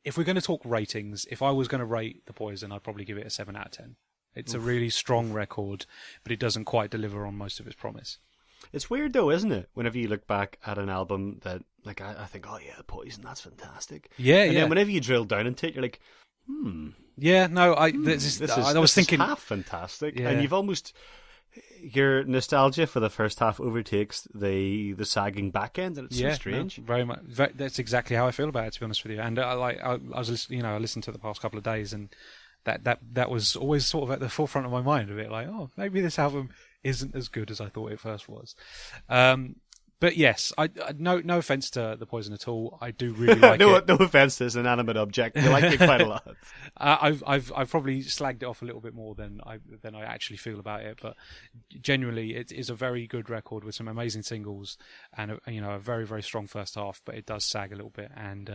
if we're going to talk ratings, if I was going to rate The Poison, I'd probably give it a 7 out of 10. It's a really strong record, but it doesn't quite deliver on most of its promise. It's weird though, isn't it? Whenever you look back at an album that, like, I think, oh yeah, The Poison, that's fantastic. And then whenever you drill down into it, you're like, Yeah, no, I was thinking half fantastic, and you've almost, your nostalgia for the first half overtakes the sagging back end, and it's so strange. No, very much. That's exactly how I feel about it, to be honest with you. And I listened to the past couple of days, and that was always sort of at the forefront of my mind, a bit like, oh, maybe this album isn't as good as I thought it first was. But yes, I no offense to The Poison at all. I do really like it. No offense to this inanimate object. I like it quite a lot. I've probably slagged it off a little bit more than I actually feel about it. But genuinely, it is a very good record with some amazing singles and a very, very strong first half. But it does sag a little bit and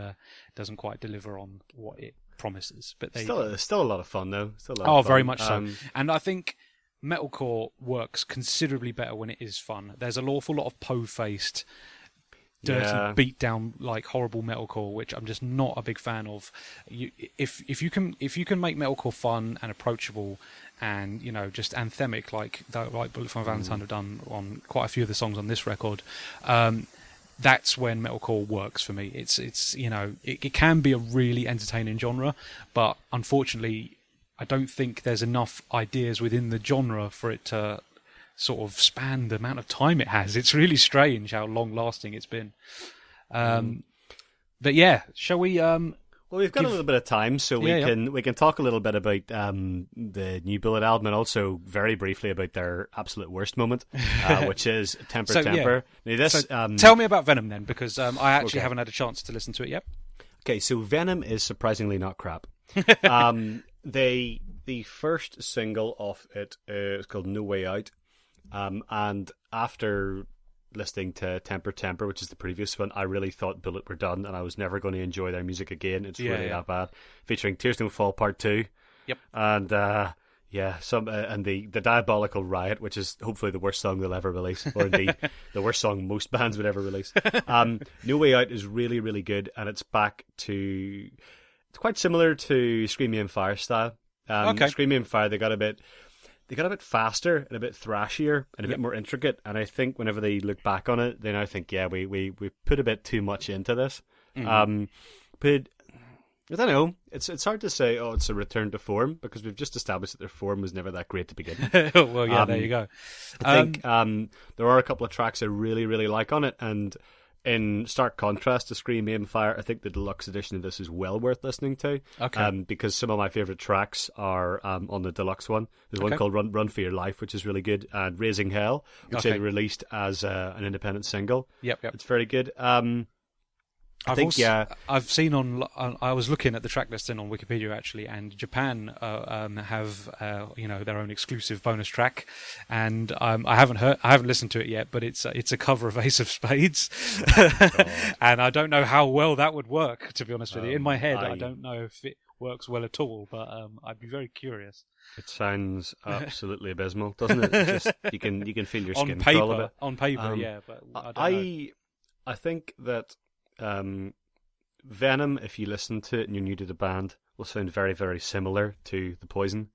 doesn't quite deliver on what it promises. But still a lot of fun though. Very much so. And I think metalcore works considerably better when it is fun. There's an awful lot of po-faced, dirty, beat down, like horrible metalcore, which I'm just not a big fan of. If you can make metalcore fun and approachable, and just anthemic like Bullet For My Valentine have done on quite a few of the songs on this record, that's when metalcore works for me. It can be a really entertaining genre, but unfortunately, I don't think there's enough ideas within the genre for it to sort of span the amount of time it has. It's really strange how long-lasting it's been. But yeah, shall we? Well, we've got a little bit of time, so we can talk a little bit about the new Bullet album, and also very briefly about their absolute worst moment, which is Temper. Now tell me about Venom then, because I actually haven't had a chance to listen to it yet. Okay, so Venom is surprisingly not crap. The first single off it is called No Way Out, and after listening to Temper, which is the previous one, I really thought Bullet were done, and I was never going to enjoy their music again. It's really that bad. Featuring Tears Don't Fall Part 2. Yep. And and the Diabolical Riot, which is hopefully the worst song they'll ever release, or indeed the worst song most bands would ever release. No Way Out is really, really good, and it's back to... It's quite similar to Screaming Fire style. Screaming Fire, they got a bit faster and a bit thrashier and a bit more intricate. And I think whenever they look back on it, they now think, we put a bit too much into this. Mm-hmm. But I don't know. It's hard to say. Oh, it's a return to form, because we've just established that their form was never that great to begin with. Well, yeah, there you go. I think there are a couple of tracks I really, really like on it, and in stark contrast to Scream, Aim, Fire, I think the deluxe edition of this is well worth listening to. Okay. Because some of my favourite tracks are on the deluxe one. There's one called Run For Your Life, which is really good, and Raising Hell, which they released as an independent single. Yep. It's very good. I've seen I was looking at the track listing on Wikipedia actually, and Japan have their own exclusive bonus track, and I haven't listened to it yet, but it's a cover of Ace of Spades, and I don't know how well that would work, to be honest with you. In my head, I don't know if it works well at all, but I'd be very curious. It sounds absolutely abysmal, doesn't it? It's just, you can feel your skin crawl a bit. On paper, yeah, but I think that Venom, if you listen to it and you're new to the band, will sound very, very similar to The Poison.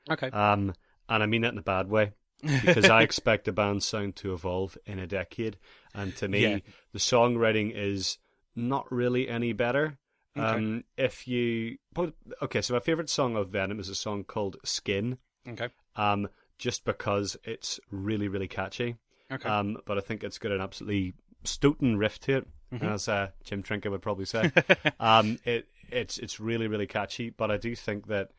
Okay. And I mean that in a bad way, because I expect the band's sound to evolve in a decade, and to me, the songwriting is not really any better. If you so my favorite song of Venom is a song called Skin. Okay. Just because it's really, really catchy. Okay. But I think it's got an absolutely stoating riff to it, as Jim Trinka would probably say. It's really, really catchy, but I do think that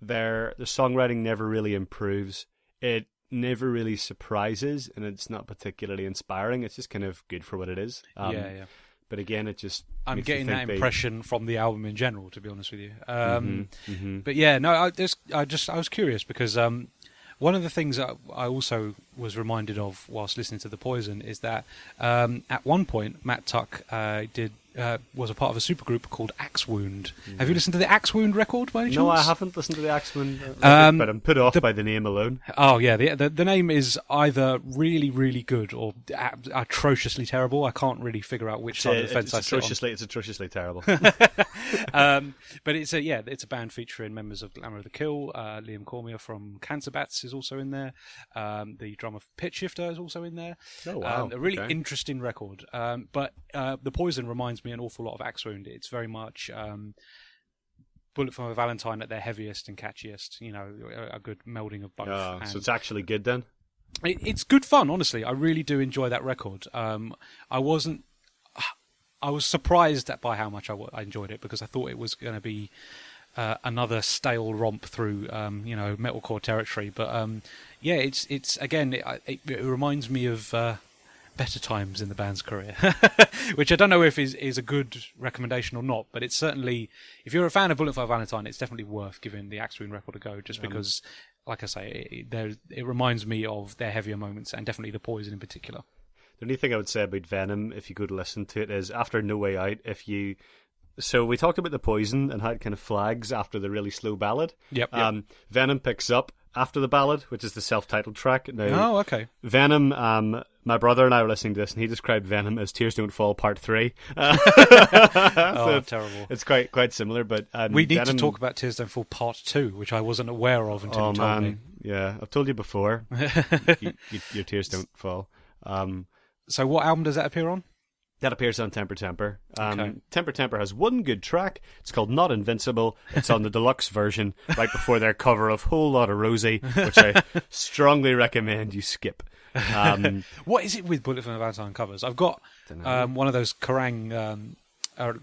the songwriting never really improves. It never really surprises, and it's not particularly inspiring. It's just kind of good for what it is. Yeah. But again, it just I'm getting that impression from the album in general, to be honest with you. Mm-hmm. But yeah, no, I was curious because one of the things that I also was reminded of whilst listening to The Poison is that at one point Matt Tuck was a part of a supergroup called Axe Wound. Have you listened to the Axe Wound record by any chance? No, I haven't listened to the Axe Wound, but I'm put off by the name alone. Oh yeah, the name is either really, really good or atrociously terrible. I can't really figure out which side of the fence I sit on. It's atrociously terrible. But it's a band featuring members of Glamour of the Kill. Liam Cormier from Cancer Bats is also in there. The drummer for Pitch Shifter is also in there. Oh wow! A really interesting record. But The Poison reminds me an awful lot of Axe Wound. It's very much Bullet For My Valentine at their heaviest and catchiest. You know, a good melding of both. So it's actually good then. It's good fun, honestly. I really do enjoy that record. I was surprised by how much I enjoyed it because I thought it was going to be another stale romp through metalcore territory. But yeah, it's again it reminds me of better times in the band's career, which I don't know if is a good recommendation or not, but it's certainly, if you're a fan of Bullet For My Valentine, it's definitely worth giving the Axe Wound record a go, just because, like I say, it reminds me of their heavier moments, and definitely The Poison in particular. The only thing I would say about Venom, if you go to listen to it, is after No Way Out, so we talked about The Poison and how it kind of flags after the really slow ballad. Yep. Venom picks up after the ballad, which is the self-titled track. Now, okay. Venom, my brother and I were listening to this, and he described Venom as Tears Don't Fall Part 3. Terrible. It's quite similar, but we need to talk about Tears Don't Fall Part 2, which I wasn't aware of until you told me. Yeah, I've told you before. Your tears don't fall. So what album does that appear on? That appears on Temper Temper. Okay. Temper Temper has one good track. It's called Not Invincible. It's on the deluxe version right before their cover of Whole Lotta Rosie, which I strongly recommend you skip. What is it with Bullet For My Valentine covers? I've got one of those Kerrang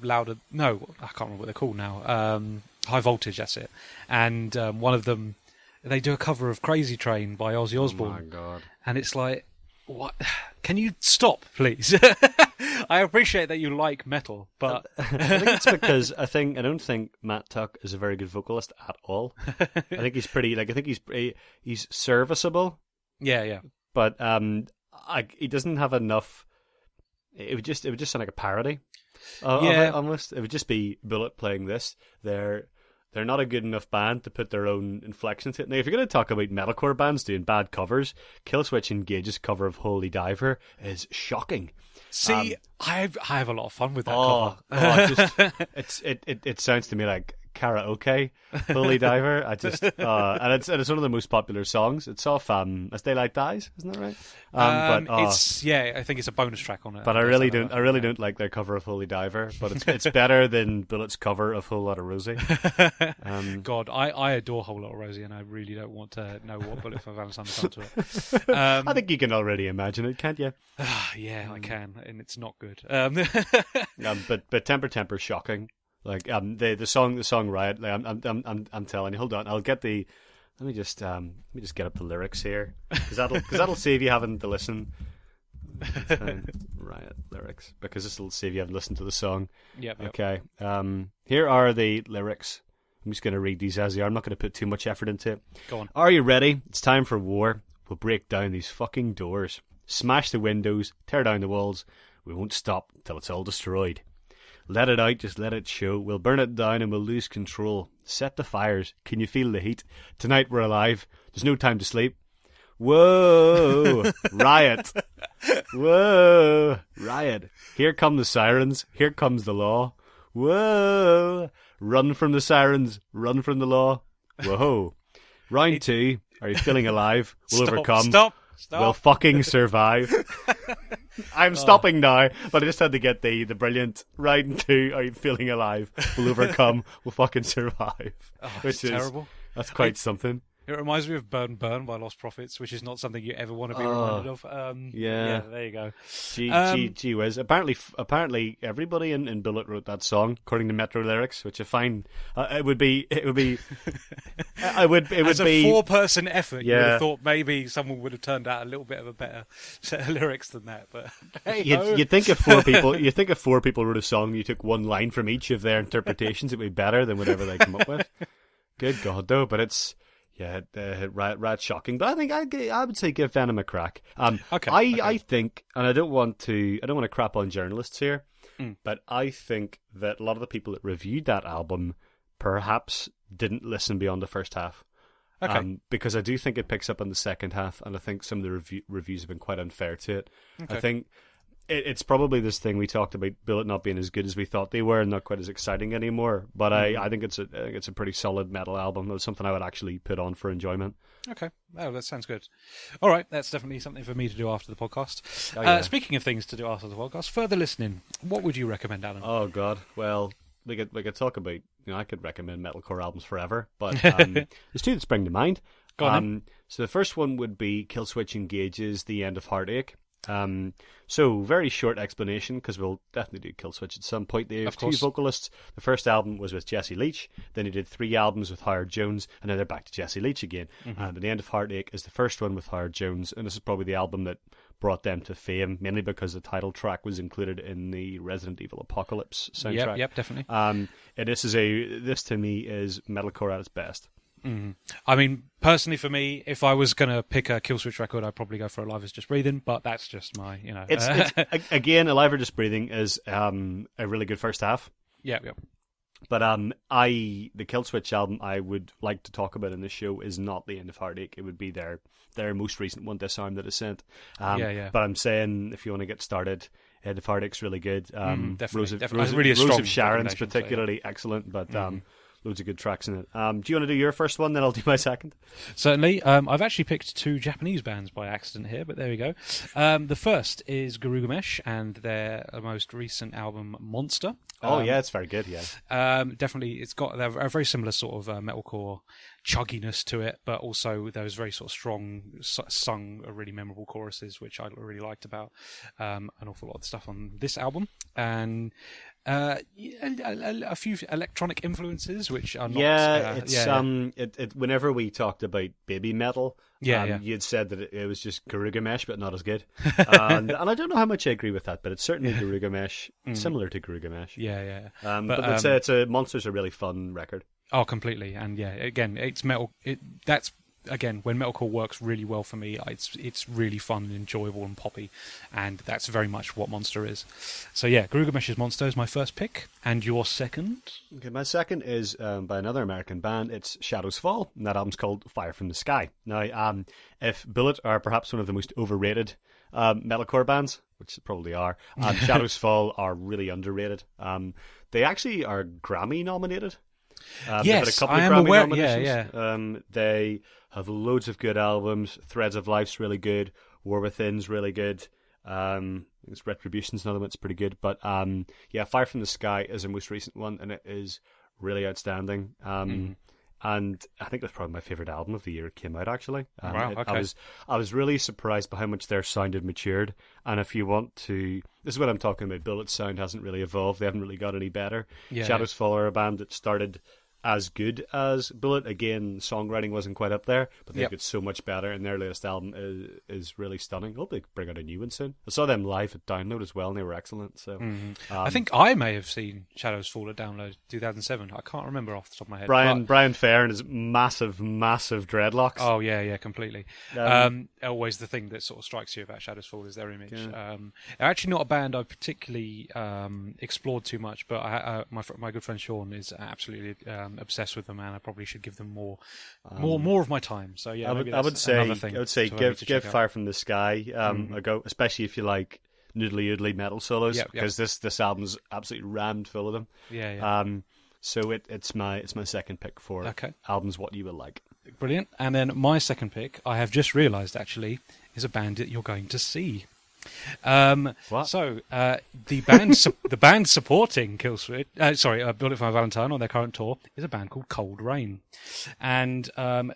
louder. No, I can't remember what they're called now. High Voltage, that's it. And one of them, they do a cover of Crazy Train by Ozzy Osbourne. Oh my god! And it's like, what? Can you stop, please? I appreciate that you like metal, but I think it's because I don't think Matt Tuck is a very good vocalist at all. I think he's pretty. I think he's serviceable. Yeah. But he doesn't have enough. It would just sound like a parody. Of it, almost. It would just be Bullet playing this. They're not a good enough band to put their own inflection to it. Now, if you're going to talk about metalcore bands doing bad covers, Killswitch Engage's cover of Holy Diver is shocking. See, I have a lot of fun with that cover. It sounds to me like karaoke. Holy Diver. And it's one of the most popular songs. It's off As Daylight Dies, isn't that right? I think it's a bonus track on it. But I really don't like their cover of Holy Diver. But it's better than Bullet's cover of Whole Lotta Rosie. God, I adore Whole Lotta Rosie, and I really don't want to know what Bullet For Valentine has done to it. I think you can already imagine it, can't you? Yeah, I can, and it's not good. But Temper shocking. Like the song Riot. Like, I'm telling you. Hold on, I'll get the. Let me just get up the lyrics here, because that'll save you having to listen. Riot lyrics, because this will save you having to listen to the song. Yep. Okay. Here are the lyrics. I'm just going to read these as they are. I'm not going to put too much effort into it. Go on. Are you ready? It's time for war. We'll break down these fucking doors, smash the windows, tear down the walls. We won't stop till it's all destroyed. Let it out, just let it show. We'll burn it down and we'll lose control. Set the fires. Can you feel the heat? Tonight we're alive. There's no time to sleep. Whoa! Riot! Whoa! Riot! Here come the sirens. Here comes the law. Whoa! Run from the sirens. Run from the law. Whoa! Round 2. Are you feeling alive? We'll overcome. Stop! We'll fucking survive. I'm stopping now, but I just had to get the brilliant riding to Are You Feeling Alive? We'll overcome, we'll fucking survive. Which is terrible. That's quite something. It reminds me of Burn Burn by Lost Prophets, which is not something you ever want to be reminded of. Yeah, there you go. Gee whiz. Apparently everybody in Bullet wrote that song, according to Metro Lyrics, which I find it would be As a four-person effort, you would Yeah. have thought maybe someone would have turned out a little bit of a better set of lyrics than that. But hey, You'd think if four people wrote a song, you took one line from each of their interpretations, it would be better than whatever they come up with. Good God, though, but it's. Yeah, right, shocking. But I think I would say give Venom a crack. Okay. I think, and I don't want to crap on journalists here, but I think that a lot of the people that reviewed that album perhaps didn't listen beyond the first half. Okay. Because I do think it picks up in the second half, and I think some of the reviews have been quite unfair to it. Okay. I think it's probably this thing we talked about, Bullet not being as good as we thought they were and not quite as exciting anymore. But I think it's a pretty solid metal album. It was something I would actually put on for enjoyment. Okay. Oh, that sounds good. All right, that's definitely something for me to do after the podcast. Oh, yeah. Speaking of things to do after the podcast, further listening, what would you recommend, Alan? Oh God, well we could talk about. I could recommend metalcore albums forever, but there's two that spring to mind. Go on. So the first one would be Killswitch Engage's The End of Heartache. So very short explanation, because we'll definitely do Killswitch at some point. They have two vocalists. The first album was with Jesse Leach, then he did 3 albums with Howard Jones, and now they're back to Jesse Leach again. And The End of Heartache is the first one with Howard Jones, and this is probably the album that brought them to fame, mainly because the title track was included in the Resident Evil Apocalypse soundtrack. Yep, definitely. And this to me is metalcore at its best. I mean, personally for me, if I was going to pick a Killswitch record, I'd probably go for Alive Is Just Breathing, but that's just my, It's again, Alive Or Just Breathing is a really good first half. Yeah. But the Killswitch album I would like to talk about in this show is not The End of Heartache. It would be their most recent one, Disarm the Descent. Yeah. But I'm saying, if you want to get started, End of Heartache's really good. Definitely. Really Rose of Sharon's particularly excellent, but loads of good tracks in it. Do you want to do your first one, then I'll do my second? Certainly. I've actually picked 2 Japanese bands by accident here, but there we go. The first is Garugamesh and their most recent album, Monster. Yeah, it's very good, yeah. Definitely, it's got a very similar sort of metalcore chugginess to it, but also those very sort of strong, sung, really memorable choruses, which I really liked about an awful lot of the stuff on this album. And a few electronic influences, which are not... whenever we talked about baby metal, Yeah. You'd said that it was just Garugamesh, but not as good. And I don't know how much I agree with that, but it's certainly Garugamesh, similar to Garugamesh. Yeah. But let's say it's Monster's a really fun record. Oh, completely. And yeah, again, it's metal. That's again when metalcore works really well for me. It's really fun and enjoyable and poppy, and that's very much what Monster is. So yeah, Garugamesh's Monster is my first pick, and your second? Okay, my second is by another American band. It's Shadows Fall, and that album's called Fire from the Sky. Now, if Bullet are perhaps one of the most overrated metalcore bands, which they probably are, Shadows Fall are really underrated. They actually are Grammy nominated. Yes, I am aware. Yeah. They have loads of good albums. Threads of Life's really good. War Within's really good. Retribution's another one that's pretty good. But Fire from the Sky is their most recent one, and it is really outstanding. And I think that's probably my favourite album of the year. It came out actually. Wow, okay. I was really surprised by how much their sound had matured. And if you want to, this is what I'm talking about. Bullet's sound hasn't really evolved. They haven't really got any better. Shadows Fall are a band that started as good as Bullet. Again, songwriting wasn't quite up there, but they got so much better, and their latest album is really stunning. I hope they bring out a new one soon. I saw them live at Download as well, and they were excellent. So I think I may have seen Shadows Fall at Download 2007. I can't remember off the top of my head. Brian Fair and his massive dreadlocks. Oh yeah, completely. Always the thing that sort of strikes you about Shadows Fall is their image. They're actually not a band I've particularly explored too much, but my good friend Sean is absolutely obsessed with them, and I probably should give them more of my time. So yeah, I would say give Fire from the Sky a go, especially if you like noodly metal solos, because this album's absolutely rammed full of them. So it's my second pick for albums what you will like. Brilliant. And then my second pick, I have just realised actually, is a band that you're going to see. What? So the band supporting Bullet For My Valentine on their current tour is a band called Cold Rain, and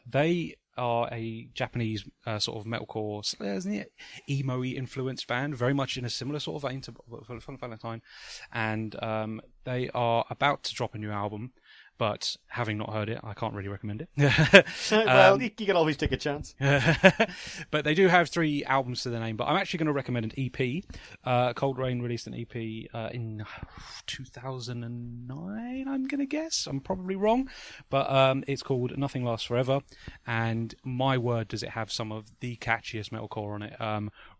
they are a Japanese sort of metalcore, emo-y influenced band, very much in a similar sort of vein to Bullet For My Valentine, and they are about to drop a new album. But having not heard it, I can't really recommend it. Well, you can always take a chance. But they do have 3 albums to their name. But I'm actually going to recommend an EP. Cold Rain released an EP in 2009, I'm going to guess. I'm probably wrong. But it's called Nothing Lasts Forever. And my word, does it have some of the catchiest metalcore on it.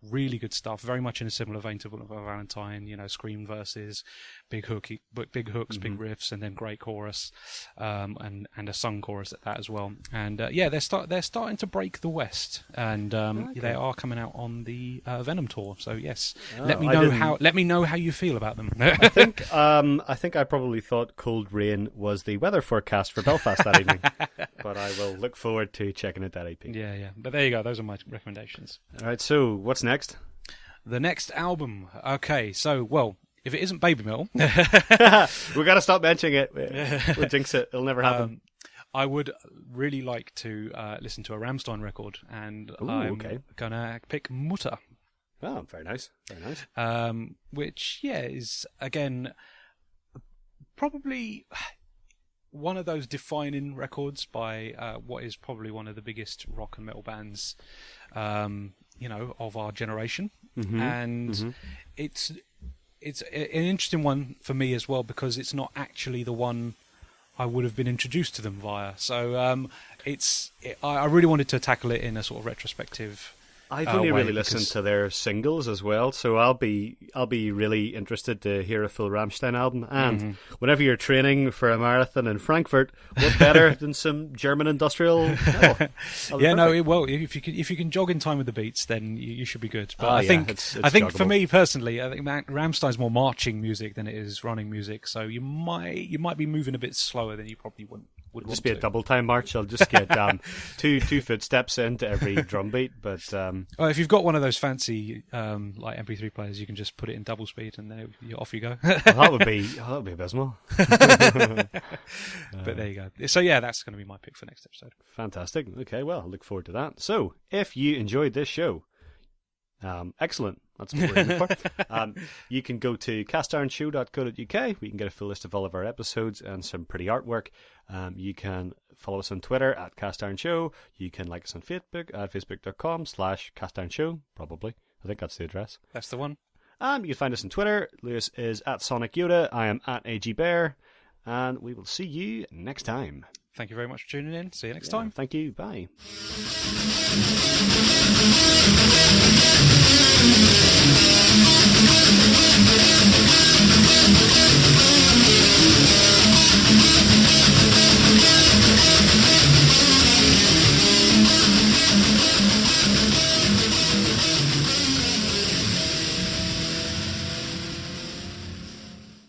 Really good stuff. Very much in a similar vein to Bullet For Valentine. Scream verses, big hooks, big riffs, and then great chorus. And a sung chorus at that as well. And they're starting to break the West, and they are coming out on the Venom tour. So yes, let me know how you feel about them. I think I probably thought Cold Rain was the weather forecast for Belfast that evening, but I will look forward to checking out that EP. Yeah. But there you go. Those are my recommendations. All right. So what's next? The next album. Okay. So if it isn't Baby Metal, we got to stop mentioning it. We'll jinx it. It'll never happen. I would really like to listen to a Rammstein record, and I'm gonna pick Mutter. Oh, very nice. Very nice. Which is again probably one of those defining records by what is probably one of the biggest rock and metal bands, of our generation, and it's an interesting one for me as well, because it's not actually the one I would have been introduced to them via. So I really wanted to tackle it in a sort of retrospective. I've only really listened to their singles as well, so I'll be really interested to hear a full Rammstein album. And whenever you're training for a marathon in Frankfurt, what better than some German industrial metal? If you can jog in time with the beats, then you should be good. But I think for me personally, I think Rammstein's more marching music than it is running music. So you might be moving a bit slower than you probably would just be a double time march. I'll just get two footsteps into every drum beat. But if you've got one of those fancy like MP3 players, you can just put it in double speed and off you go. That would be abysmal. But there you go. So that's going to be my pick for next episode. Fantastic. Okay, well, I look forward to that. So if you enjoyed this show, excellent. That's what we're aiming for. You can go to castironshow.co.uk where you can get a full list of all of our episodes and some pretty artwork. You can follow us on Twitter at castironshow. You can like us on Facebook at facebook.com/castironshow, probably. I think that's the address. That's the one. You can find us on Twitter. Lewis is at Sonic Yoda. I am at AG Bear. And we will see you next time. Thank you very much for tuning in. See you next time. Thank you. Bye.